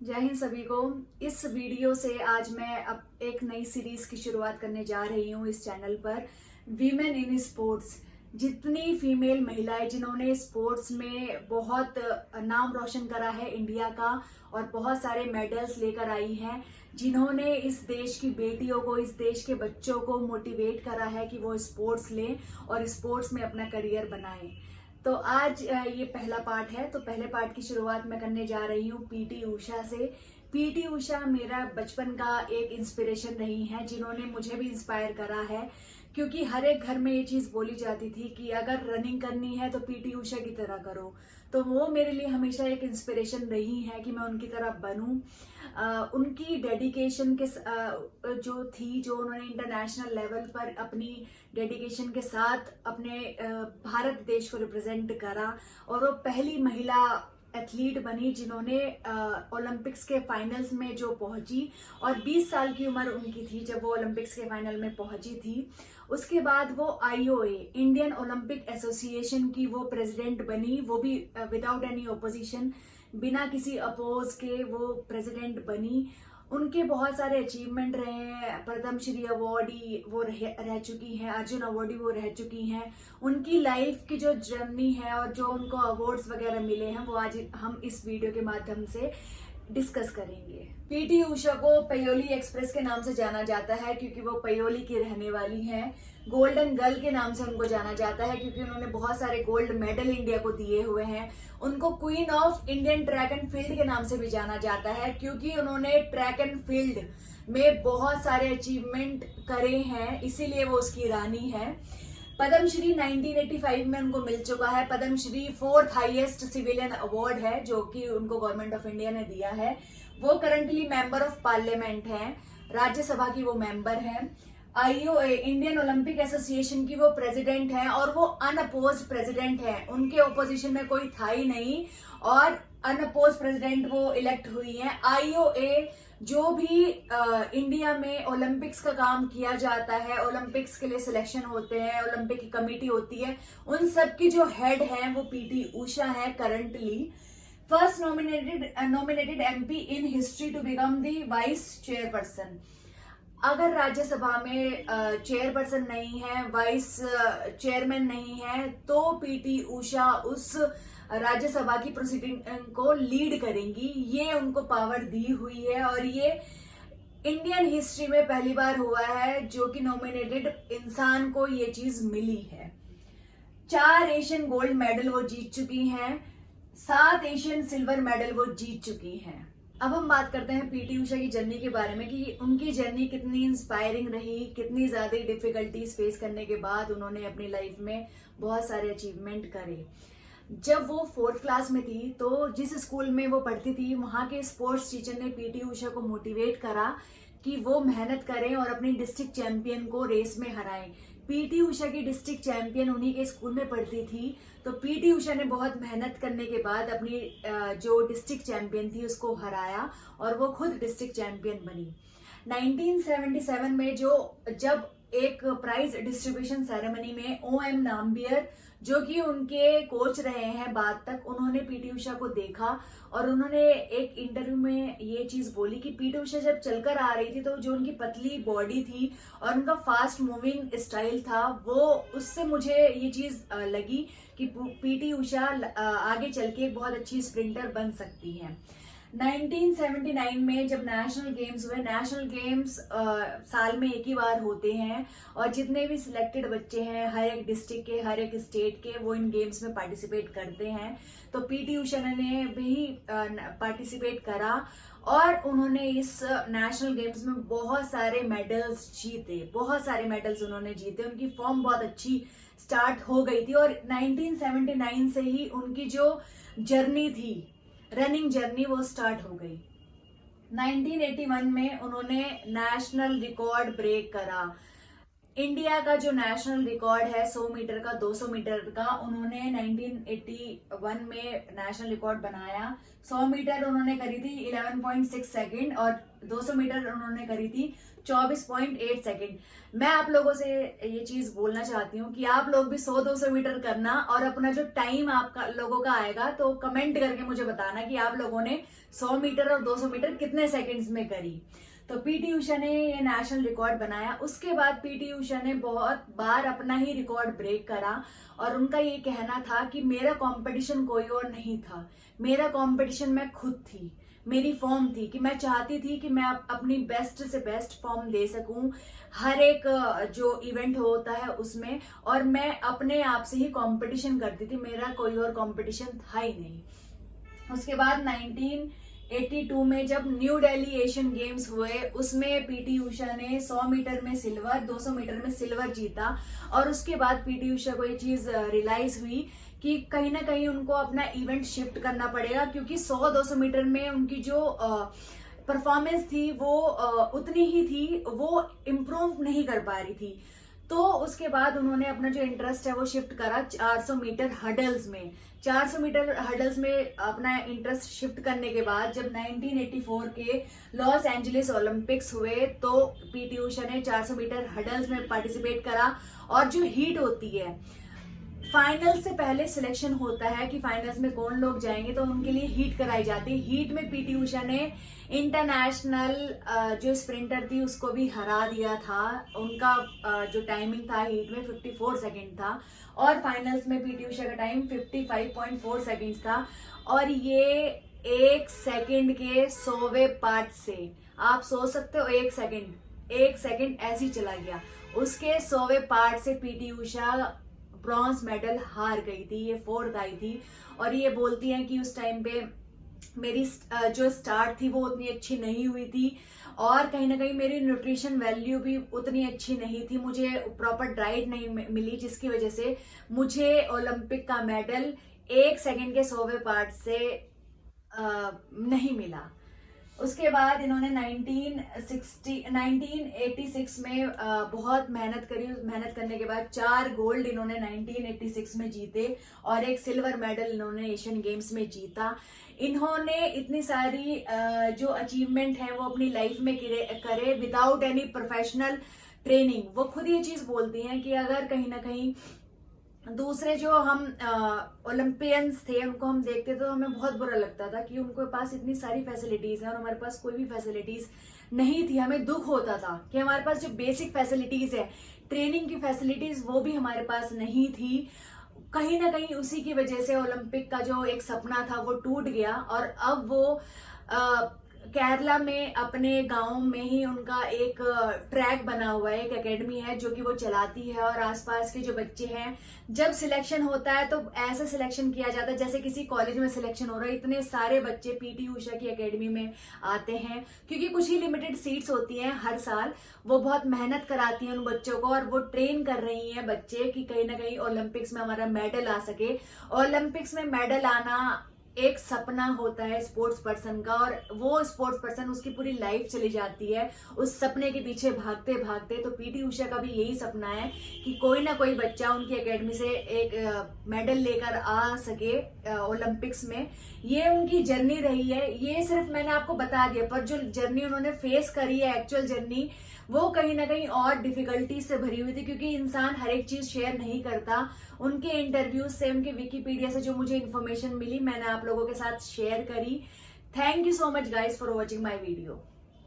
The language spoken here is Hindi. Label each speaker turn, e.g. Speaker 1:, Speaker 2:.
Speaker 1: जय हिंद सभी को। इस वीडियो से आज मैं अब एक नई सीरीज की शुरुआत करने जा रही हूँ इस चैनल पर, वीमेन इन स्पोर्ट्स। जितनी फीमेल महिलाएं जिन्होंने स्पोर्ट्स में बहुत नाम रोशन करा है इंडिया का और बहुत सारे मेडल्स लेकर आई हैं, जिन्होंने इस देश की बेटियों को, इस देश के बच्चों को मोटिवेट करा है कि वो स्पोर्ट्स लें और स्पोर्ट्स में अपना करियर बनाएं। तो आज ये पहला पार्ट है। तो पहले पार्ट की शुरुआत मैं करने जा रही हूँ पीटी उषा से। पीटी उषा मेरा बचपन का एक इंस्पिरेशन रही है, जिन्होंने मुझे भी इंस्पायर करा है, क्योंकि हर एक घर में ये चीज बोली जाती थी कि अगर रनिंग करनी है तो पीटी उषा की तरह करो। तो वो मेरे लिए हमेशा एक इंस्पिरेशन रही है कि मैं उनकी तरह बनूं। उनकी डेडिकेशन के जो उन्होंने इंटरनेशनल लेवल पर अपनी डेडिकेशन के साथ अपने भारत देश को रिप्रेजेंट करा, और वो पहली महिला एथलीट बनी जिन्होंने ओलंपिक्स के फाइनल्स में जो पहुंची, और 20 साल की उम्र उनकी थी जब वो ओलंपिक्स के फाइनल में पहुंची थी। उसके बाद वो आईओए, इंडियन ओलंपिक एसोसिएशन की वो प्रेसिडेंट बनी, वो भी विदाउट एनी ओपोजिशन, बिना किसी अपोज के वो प्रेसिडेंट बनी। उनके बहुत सारे अचीवमेंट रहे हैं। पद्मश्री अवार्डी वो रह चुकी हैं, अर्जुन अवार्डी वो रह चुकी हैं। उनकी लाइफ की जो जर्नी है और जो उनको अवार्ड्स वगैरह मिले हैं वो आज हम इस वीडियो के माध्यम से डिस्कस करेंगे। पीटी उषा को पयोली एक्सप्रेस के नाम से जाना जाता है क्योंकि वो पयोली की रहने वाली हैं। गोल्डन गर्ल के नाम से उनको जाना जाता है क्योंकि उन्होंने बहुत सारे गोल्ड मेडल इंडिया को दिए हुए हैं। उनको queen of Indian track and field के नाम से भी जाना जाता है क्योंकि उन्होंने ट्रैक एंड फील्ड में बहुत सारे अचीवमेंट करे हैं, इसीलिए वो उसकी रानी है। पद्मश्री 1985 में उनको मिल चुका है। Padmashri 4th highest civilian award है जो कि उनको गवर्नमेंट ऑफ इंडिया ने दिया है। वो करंटली मेंबर ऑफ पार्लियामेंट हैं, राज्यसभा की वो मेंबर हैं। आईओए, इंडियन ओलंपिक एसोसिएशन की वो प्रेसिडेंट हैं और वो अनअपोज्ड प्रेसिडेंट हैं। उनके ओपोजिशन में कोई था ही नहीं और अनअपोज्ड प्रेसिडेंट वो इलेक्ट हुई हैं। आईओए जो भी इंडिया में ओलंपिक्स का काम किया जाता है, ओलंपिक्स के लिए सिलेक्शन होते हैं, ओलंपिक की कमेटी होती है, उन सब की जो हेड है वो पीटी उषा है currently. First nominated MP in history to become the vice chairperson. अगर राज्यसभा में चेयरपर्सन नहीं है, वाइस चेयरमैन नहीं है, तो पीटी उषा उस राज्यसभा की प्रोसीडिंग को लीड करेंगी। ये उनको पावर दी हुई है और ये इंडियन हिस्ट्री में पहली बार हुआ है जो कि नॉमिनेटेड इंसान को ये चीज मिली है। 4 एशियन गोल्ड मेडल वो जीत चुकी हैं, 7 एशियन सिल्वर मेडल वो जीत चुकी हैं। अब हम बात करते हैं पीटी उषा की जर्नी के बारे में कि उनकी जर्नी कितनी इंस्पायरिंग रही, कितनी ज्यादा डिफिकल्टीज फेस करने के बाद उन्होंने अपनी लाइफ में बहुत सारे अचीवमेंट करे। जब वो 4th क्लास में थी तो जिस स्कूल में वो पढ़ती थी वहां के स्पोर्ट्स टीचर ने पीटी उषा को मोटिवेट करा कि वो मेहनत करें और अपनी डिस्ट्रिक्ट चैंपियन को रेस में हराएं। पीटी उषा की डिस्ट्रिक्ट चैंपियन उन्हीं के स्कूल में पढ़ती थी, तो पीटी उषा ने बहुत मेहनत करने के बाद अपनी जो डिस्ट्रिक्ट चैंपियन थी उसको हराया और वो खुद डिस्ट्रिक्ट चैंपियन बनी। 1977 में जब एक प्राइज डिस्ट्रीब्यूशन सेरेमनी में ओएम नाम्बियर जो कि उनके कोच रहे हैं बाद तक, उन्होंने पीटी उषा को देखा और उन्होंने एक इंटरव्यू में ये चीज बोली कि पीटी उषा जब चलकर आ रही थी तो जो उनकी पतली बॉडी थी और उनका फास्ट मूविंग स्टाइल था, वो उससे मुझे ये चीज लगी कि पीटी उषा आगे चल के एक बहुत अच्छी स्प्रिंटर बन सकती हैं। 1979 में जब नेशनल गेम्स हुए, नेशनल गेम्स साल में एक ही बार होते हैं और जितने भी सिलेक्टेड बच्चे हैं हर एक डिस्ट्रिक्ट के, हर एक स्टेट के, वो इन गेम्स में पार्टिसिपेट करते हैं। तो पीटी उषा ने भी पार्टिसिपेट करा और उन्होंने इस नेशनल गेम्स में बहुत सारे मेडल्स जीते, बहुत सारे मेडल्स उन्होंने जीते। उनकी फॉर्म बहुत अच्छी स्टार्ट हो गई थी और 1979 से ही उनकी जो जर्नी थी, रनिंग जर्नी, वो स्टार्ट हो गई। 1981 में उन्होंने नेशनल रिकॉर्ड ब्रेक करा। इंडिया का जो नेशनल रिकॉर्ड है 100 मीटर का, 200 मीटर का, उन्होंने 1981 में नेशनल रिकॉर्ड बनाया। 100 मीटर उन्होंने करी थी 11.6 सेकेंड और 200 मीटर उन्होंने करी थी 24.8 सेकंड। मैं आप लोगों से ये चीज बोलना चाहती हूँ कि आप लोग भी 100-200 मीटर करना, और अपना जो टाइम आपका लोगों का आएगा तो कमेंट करके मुझे बताना कि आप लोगों ने 100 मीटर और 200 मीटर कितने सेकंड्स में करी। तो पीटी उषा ने ये नेशनल रिकॉर्ड बनाया। उसके बाद पीटी उषा ने बहुत बार अपना ही रिकॉर्ड ब्रेक करा, और उनका ये कहना था कि मेरा कंपटीशन कोई और नहीं था, मेरा कंपटीशन मैं खुद थी, मेरी फॉर्म थी कि मैं चाहती थी कि मैं अपनी बेस्ट से बेस्ट फॉर्म दे सकूं हर एक जो इवेंट होता है उसमें, और मैं अपने आप से ही कंपटीशन करती थी, मेरा कोई और कंपटीशन था ही नहीं। उसके बाद 1982 में जब न्यू दिल्ली एशियन गेम्स हुए, उसमें पीटी उषा ने 100 मीटर में सिल्वर, 200 मीटर में सिल्वर जीता। और उसके बाद पीटी उषा को ये चीज रियलाइज हुई कि कहीं ना कहीं उनको अपना इवेंट शिफ्ट करना पड़ेगा, क्योंकि 100-200 मीटर में उनकी जो परफॉर्मेंस थी वो उतनी ही थी, वो इम्प्रूव नहीं कर पा रही थी। तो उसके बाद उन्होंने अपना जो इंटरेस्ट है वो शिफ्ट करा 400 मीटर हर्डल्स में। 400 मीटर हर्डल्स में अपना इंटरेस्ट शिफ्ट करने के बाद जब 1984 के लॉस एंजलिस ओलंपिक्स हुए तो पीटी उषा ने 400 मीटर हर्डल्स में पार्टिसिपेट करा। और जो हीट होती है, फाइनल से पहले सिलेक्शन होता है कि फाइनल्स में कौन लोग जाएंगे, तो उनके लिए हीट कराई जाती है। हीट में पीटी उषा ने इंटरनेशनल जो स्प्रिंटर थी उसको भी हरा दिया था। उनका जो टाइमिंग था हीट में 54 सेकंड था, और फाइनल्स में पीटी उषा का टाइम 55.4 सेकंड्स था। और ये 1 सेकंड के 100वें पार्ट से, आप सोच सकते हो 1 सेकंड ऐसे ही चला गया। उसके 100वें पार्ट से पीटी उषा ब्रॉन्ज मेडल हार गई थी, ये 4th आई थी। और ये बोलती हैं कि उस टाइम पे मेरी जो स्टार्ट थी वो उतनी अच्छी नहीं हुई थी, और कहीं ना कहीं मेरी न्यूट्रिशन वैल्यू भी उतनी अच्छी नहीं थी, मुझे प्रॉपर डाइट नहीं मिली, जिसकी वजह से मुझे ओलंपिक का मेडल 1 सेकंड के 100वें पार्ट से नहीं मिला। उसके बाद इन्होंने 1986 में बहुत मेहनत करी। मेहनत करने के बाद 4 गोल्ड इन्होंने 1986 में जीते, और 1 सिल्वर मेडल इन्होंने एशियन गेम्स में जीता। इन्होंने इतनी सारी जो अचीवमेंट है वो अपनी लाइफ में करे विदाउट एनी प्रोफेशनल ट्रेनिंग। वो खुद ये चीज बोलती हैं कि अगर कहीं ना कहीं दूसरे जो हम ओलंपियंस थे उनको हम देखते तो हमें बहुत बुरा लगता था कि उनके पास इतनी सारी फैसिलिटीज हैं और हमारे पास कोई भी फैसिलिटीज नहीं थी। हमें दुख होता था कि हमारे पास जो बेसिक फैसिलिटीज है, ट्रेनिंग की फैसिलिटीज, वो भी हमारे पास नहीं थी। कहीं ना कहीं उसी की वजह से ओलंपिक का जो एक सपना था वो टूट गया, और अब वो केरला में अपने गांव में ही उनका एक ट्रैक बना हुआ है, एक एकेडमी है जो कि वो चलाती है। और आसपास के जो बच्चे हैं, जब सिलेक्शन होता है तो ऐसा सिलेक्शन किया जाता है जैसे किसी कॉलेज में सिलेक्शन हो रहा है। इतने सारे बच्चे पीटी उषा की एकेडमी में आते हैं, क्योंकि कुछ ही लिमिटेड सीट्स होती हैं हर साल। वो बहुत मेहनत कराती हैं उन बच्चों को, और वो ट्रेन कर रही हैं बच्चे कि कहीं ना कहीं ओलंपिक्स में हमारा मेडल आ सके। ओलंपिक्स में मेडल आना एक सपना होता है स्पोर्ट्स पर्सन का, और वो स्पोर्ट्स पर्सन उसकी पूरी लाइफ चली जाती है उस सपने के पीछे भागते भागते। तो पीटी उषा का भी यही सपना है कि कोई ना कोई बच्चा उनकी एकेडमी से एक मेडल लेकर आ सके ओलंपिक्स में। ये उनकी जर्नी रही है, ये सिर्फ मैंने आपको बता दिया, पर जो जर्नी उन्होंने फेस करी है, एक्चुअल जर्नी, वो कहीं ना कहीं और डिफिकल्टी से भरी हुई थी, क्योंकि इंसान हर एक चीज शेयर नहीं करता। उनके इंटरव्यूज से, उनके विकिपीडिया से जो मुझे इन्फॉर्मेशन मिली मैंने आप लोगों के साथ शेयर करी। Thank you so much guys for watching my video.